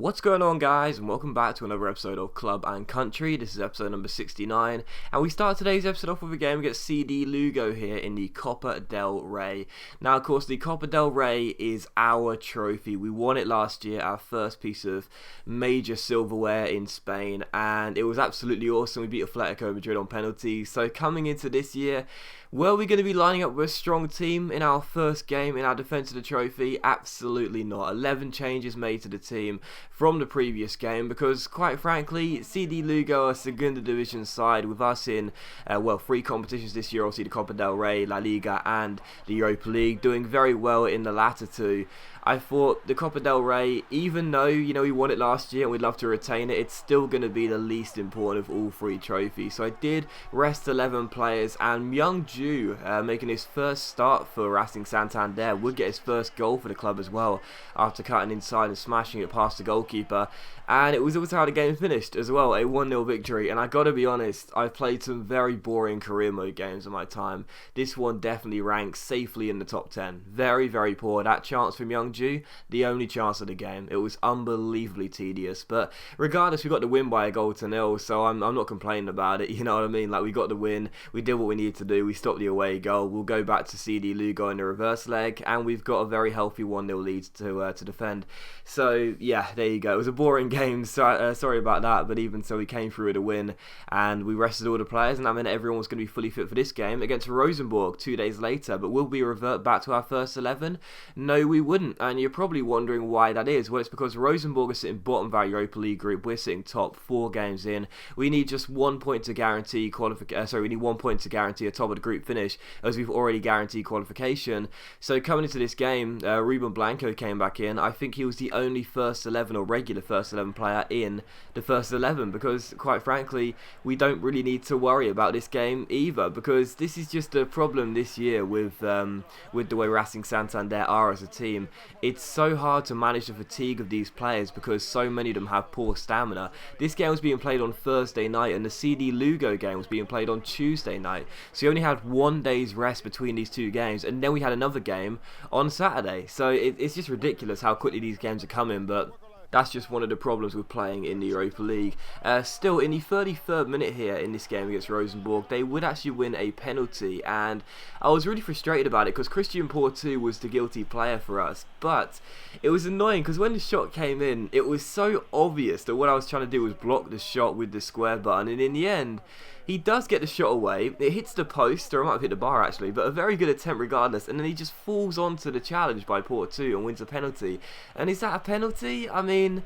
What's going on, guys, and welcome back to another episode of Club and Country. This is episode number 69, and we start today's episode off with a game against CD Lugo here in the Copa del Rey. Now, of course, the Copa del Rey is our trophy. We won it last year, our first piece of major silverware in Spain, and it was absolutely awesome. We beat Atletico Madrid on penalties. So coming into this year, were we going to be lining up with a strong team in our first game in our defence of the trophy? Absolutely not. 11 changes made to the team from the previous game because, quite frankly, CD Lugo are a Segunda Division side with us in, three competitions this year, obviously the Copa del Rey, La Liga and the Europa League, doing very well in the latter two. I thought the Copa del Rey, even though, we won it last year and we'd love to retain it, it's still going to be the least important of all three trophies. So I did rest 11 players, and Myung Ju, making his first start for Racing Santander, would get his first goal for the club as well, after cutting inside and smashing it past the goalkeeper. And it was also how the game finished as well, a 1-0 victory. And I gotta be honest, I've played some very boring career mode games in my time. This one definitely ranks safely in the top 10. Very, very poor. That chance from Myung Ju, the only chance of the game. It was unbelievably tedious. But regardless, we got the win by a 0-0, so I'm not complaining about it. You know what I mean? Like, we got the win, we did what we needed to do, we stopped the away goal. We'll go back to CD Lugo in the reverse leg, and we've got a very healthy 1-0 lead to defend. So yeah, there you go. It was a boring game, so, sorry about that, but even so, we came through with a win, and we rested all the players, and that meant everyone was going to be fully fit for this game against Rosenborg 2 days later. But will we revert back to our first 11? No, we wouldn't. And you're probably wondering why that is. Well, it's because Rosenborg are sitting bottom of our Europa League group. We're sitting top 4 games in. We need just 1 point to guarantee we need 1 point to guarantee a top of the group finish, as we've already guaranteed qualification. So coming into this game, Ruben Blanco came back in. I think he was the only first 11 or regular first 11 player in the first 11, because quite frankly, we don't really need to worry about this game either, because this is just a problem this year with the way Racing Santander are as a team. It's so hard to manage the fatigue of these players because so many of them have poor stamina. This game was being played on Thursday night, and the CD Lugo game was being played on Tuesday night. So you only had 1 day's rest between these two games, and then we had another game on Saturday. So it's just ridiculous how quickly these games are coming, but that's just one of the problems with playing in the Europa League. Still, in the 33rd minute here in this game against Rosenborg, they would actually win a penalty, and I was really frustrated about it because Christian Portu was the guilty player for us. But it was annoying because when the shot came in, it was so obvious that what I was trying to do was block the shot with the square button, and in the end, he does get the shot away. It hits the post, or it might have hit the bar actually, but a very good attempt regardless. And then he just falls onto the challenge by Porto and wins a penalty. And is that a penalty? I mean,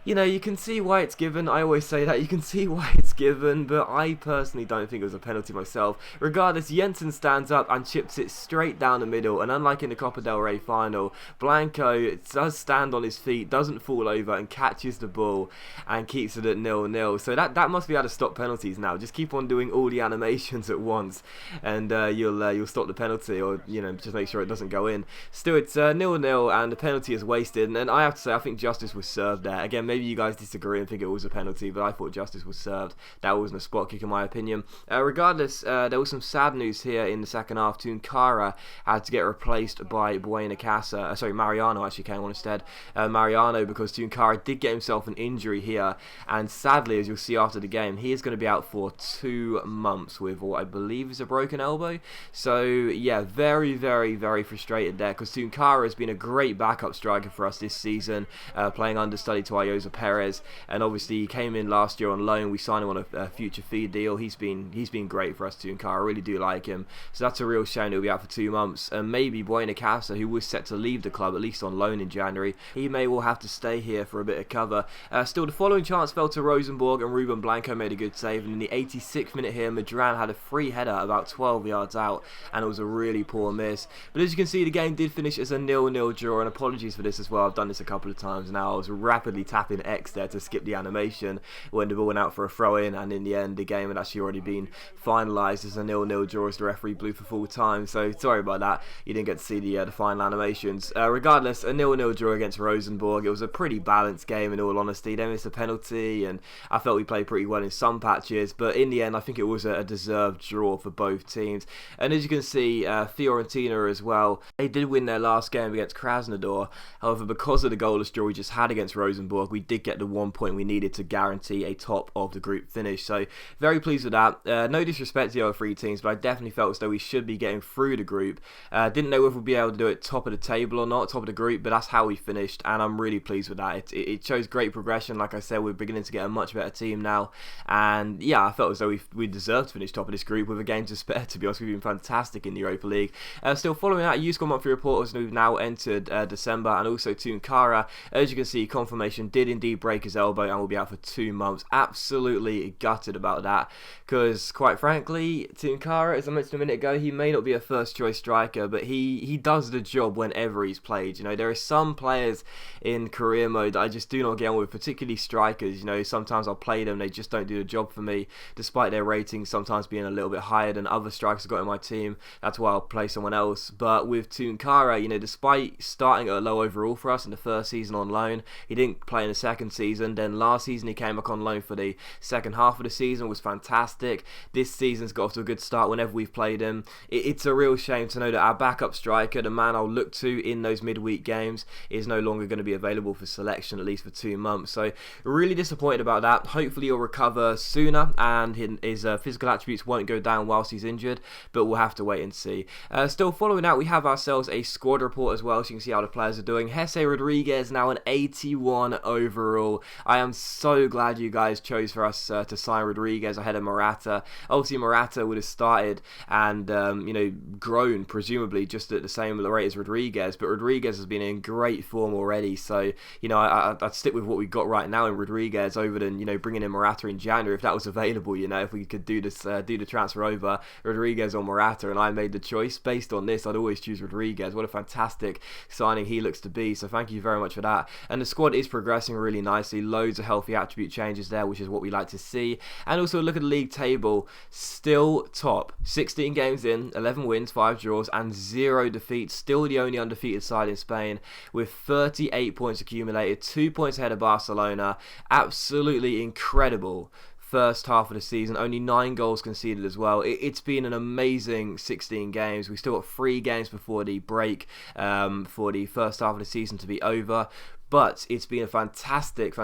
you can see why it's given. I always say that. You can see why it's given, but I personally don't think it was a penalty myself. Regardless, Jensen stands up and chips it straight down the middle, and unlike in the Copa del Rey final, Blanco does stand on his feet, doesn't fall over, and catches the ball and keeps it at 0-0. So that must be how to stop penalties now. Just keep on doing all the animations at once, and you'll stop the penalty, or just make sure it doesn't go in. Still, it's 0-0, and the penalty is wasted. And I have to say, I think justice was served there. Again, maybe you guys disagree and think it was a penalty, but I thought justice was served. That wasn't a spot kick in my opinion. Regardless, there was some sad news here in the second half. Tunkara had to get replaced by Mariano actually came on instead. Mariano, because Tunkara did get himself an injury here, and sadly, as you'll see after the game, he is going to be out for 2 months with what I believe is a broken elbow. So yeah, very, very, very frustrated there, because Tunkara has been a great backup striker for us this season, playing understudy to Ayoza Perez, and obviously he came in last year on loan. We signed him on a future fee deal. He's been great for us, Tunkara. I really do like him. So that's a real shame he'll be out for 2 months. And maybe Buena Casa, who was set to leave the club, at least on loan in January, he may well have to stay here for a bit of cover. Still, the following chance fell to Rosenborg, and Ruben Blanco made a good save. And in the 86th minute here, Madran had a free header about 12 yards out, and it was a really poor miss. But as you can see, the game did finish as a 0-0 draw, and apologies for this as well. I've done this a couple of times now. I was rapidly tapping X there to skip the animation when the ball went out for a throw-in, and in the end, the game had actually already been finalised as a 0-0 draw as the referee blew for full time. So sorry about that. You didn't get to see the final animations. Regardless, a 0-0 draw against Rosenborg. It was a pretty balanced game in all honesty. They missed a penalty, and I felt we played pretty well in some patches, but in the end, I think it was a deserved draw for both teams. And as you can see, Fiorentina as well, they did win their last game against Krasnodar. However, because of the goalless draw we just had against Rosenborg, we did get the 1 point we needed to guarantee a top of the group finish. So very pleased with that. No disrespect to the other 3 teams, but I definitely felt as though we should be getting through the group. Didn't know if we'd be able to do it top of the table or not, top of the group, but that's how we finished, and I'm really pleased with that. It shows great progression. Like I said, we're beginning to get a much better team now, and yeah, I felt as though we deserved to finish top of this group with a game to spare. To be honest, we've been fantastic in the Europa League. Still following that, YouScore monthly report as we've now entered December, and also Tunkara, as you can see, confirmation, did indeed break his elbow and will be out for 2 months. Absolutely gutted about that, because quite frankly, Tunkara, as I mentioned a minute ago, he may not be a first choice striker, but he does the job whenever he's played. You know, there are some players in career mode that I just do not get on with, particularly strikers. You know, sometimes I'll play them, they just don't do the job for me, despite their ratings sometimes being a little bit higher than other strikers I've got in my team. That's why I'll play someone else. But with Tunkara, you know, despite starting at a low overall for us in the first season on loan, he didn't play in the second season. Then last season he came back on loan for the second half of the season, was fantastic. This season's got off to a good start whenever we've played him. It's a real shame to know that our backup striker, the man I'll look to in those midweek games, is no longer going to be available for selection, at least for 2 months. So really disappointed about that. Hopefully he'll recover sooner and his physical attributes won't go down whilst he's injured, but we'll have to wait and see. Still following out, we have ourselves a squad report as well, so you can see how the players are doing. Jese Rodriguez now an 81 overall. I am so glad you guys chose for us to sign Rodriguez ahead of Morata. Obviously Morata would have started and you know, grown presumably just at the same rate as Rodriguez, but Rodriguez has been in great form already, so you know, I'd stick with what we've got right now in Rodriguez over than, you know, bringing in Morata in January if that was available. You know, if we could do this, do the transfer over Rodriguez or Morata, and I made the choice based on this, I'd always choose Rodriguez. What a fantastic signing he looks to be, so thank you very much for that. And the squad is progressing really nicely, loads of healthy attribute changes there, which is what we like to see. And also look at the league table, still top, 16 games in, 11 wins, 5 draws and 0 defeats, still the only undefeated side in Spain with 38 points accumulated, 2 points ahead of Barcelona. Absolutely incredible first half of the season, only 9 goals conceded as well. It's been an amazing 16 games. We've still got 3 games before the break for the first half of the season to be over. But it's been a fantastic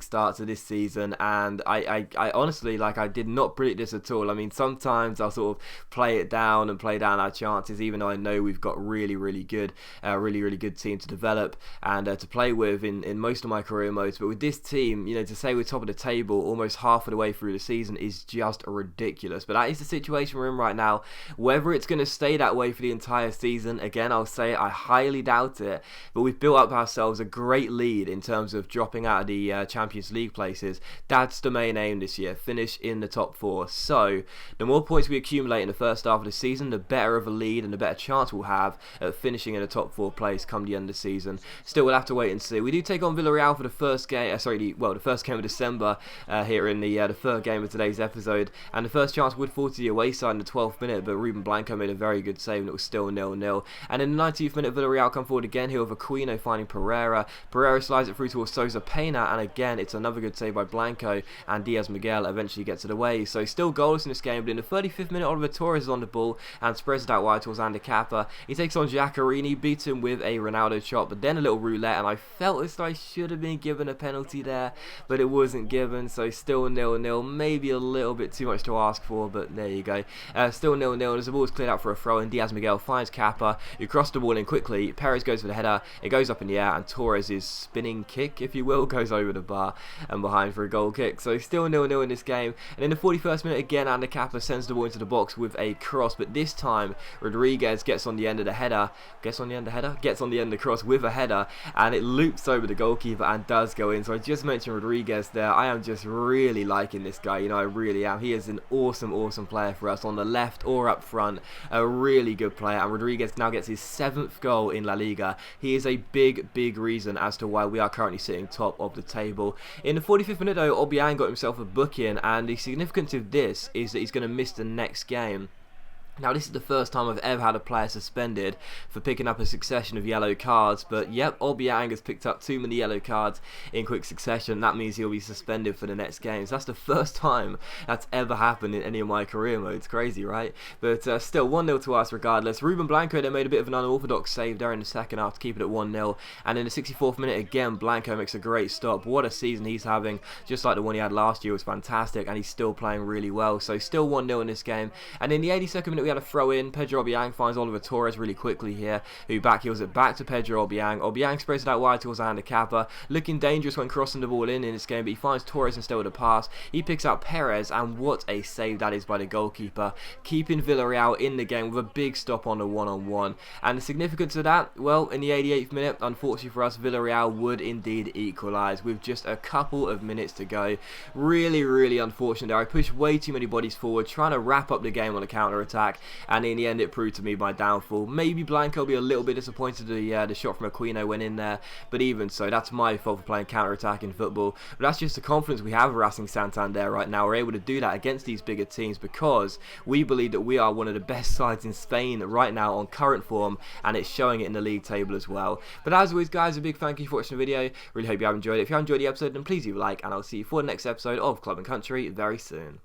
start to this season, and I honestly, like, I did not predict this at all. I mean, sometimes I'll sort of play it down and play down our chances, even though I know we've got really good team to develop and to play with in most of my career modes. But with this team, you know, to say we're top of the table almost half of the way through the season is just ridiculous. But that is the situation we're in right now. Whether it's going to stay that way for the entire season, again, I'll say it, I highly doubt it. But we've built up ourselves a great lead in terms of dropping out of the Champions League places. That's the main aim this year, finish in the top 4. So the more points we accumulate in the first half of the season, the better of a lead and the better chance we'll have at finishing in the top 4 place come the end of the season. Still, we'll have to wait and see. We do take on Villarreal for the first game, the first game of December here in the third game of today's episode, and the first chance would fall to the away side in the 12th minute, but Ruben Blanco made a very good save and it was still 0-0. And in the 19th minute, Villarreal come forward again here with Aquino finding Pereira. Pereira slides it through towards Sousa Pena, and again it's another good save by Blanco, and Diaz Miguel eventually gets it away. So still goalless in this game, but in the 35th minute Oliver Torres is on the ball and spreads it out wide towards Ander Kappa. He takes on Giaccherini, beats him with a Ronaldo shot, but then a little roulette, and I felt as though I should have been given a penalty there, but it wasn't given, so still 0-0. Maybe a little bit too much to ask for, but there you go. Still 0-0 as the ball is cleared out for a throw, and Diaz Miguel finds Kappa, who crossed the ball in quickly. Perez goes for the header, it goes up in the air, and Torres' spinning kick, if you will, goes over the bar and behind for a goal kick. So still 0-0 in this game. And in the 41st minute again, Ander Kappa sends the ball into the box with a cross, but this time Rodriguez gets on the end of the header, gets on the end of the cross with a header, and it loops over the goalkeeper and does go in. So I just mentioned Rodriguez there. I am just really liking this guy, you know, I really am. He is an awesome player for us on the left or up front, a really good player, and Rodriguez now gets his 7th goal in La Liga. He is a big reason as to why we are currently sitting top of the table. In the 45th minute though, Obiang got himself a booking, and the significance of this is that he's going to miss the next game. Now, this is the first time I've ever had a player suspended for picking up a succession of yellow cards, but yep, Obiang has picked up too many yellow cards in quick succession. That means he'll be suspended for the next games. That's the first time that's ever happened in any of my career modes. Crazy, right? But still, 1-0 to us regardless. Ruben Blanco then made a bit of an unorthodox save there in the second half to keep it at 1-0, and in the 64th minute again, Blanco makes a great stop. What a season he's having, just like the one he had last year was fantastic, and he's still playing really well. So still 1-0 in this game, and in the 82nd minute we had a throw in. Pedro Obiang finds Oliver Torres really quickly here, who backheels it back to Pedro Obiang. Obiang spreads it out wide towards the handicapper, looking dangerous when crossing the ball in this game, but he finds Torres instead with a pass. He picks out Perez, and what a save that is by the goalkeeper, keeping Villarreal in the game with a big stop on the one-on-one. And the significance of that, well, in the 88th minute, unfortunately for us, Villarreal would indeed equalise with just a couple of minutes to go. Really unfortunate there. I pushed way too many bodies forward, trying to wrap up the game on a counter-attack, and in the end it proved to be my downfall. Maybe Blanco will be a little bit disappointed the shot from Aquino went in there, but even so, that's my fault for playing counter-attack in football. But that's just the confidence we have of Racing Santander right now. We're able to do that against these bigger teams because we believe that we are one of the best sides in Spain right now on current form, and it's showing it in the league table as well. But as always guys, a big thank you for watching the video. Really hope you have enjoyed it. If you have enjoyed the episode, then please leave a like, and I'll see you for the next episode of Club and Country very soon.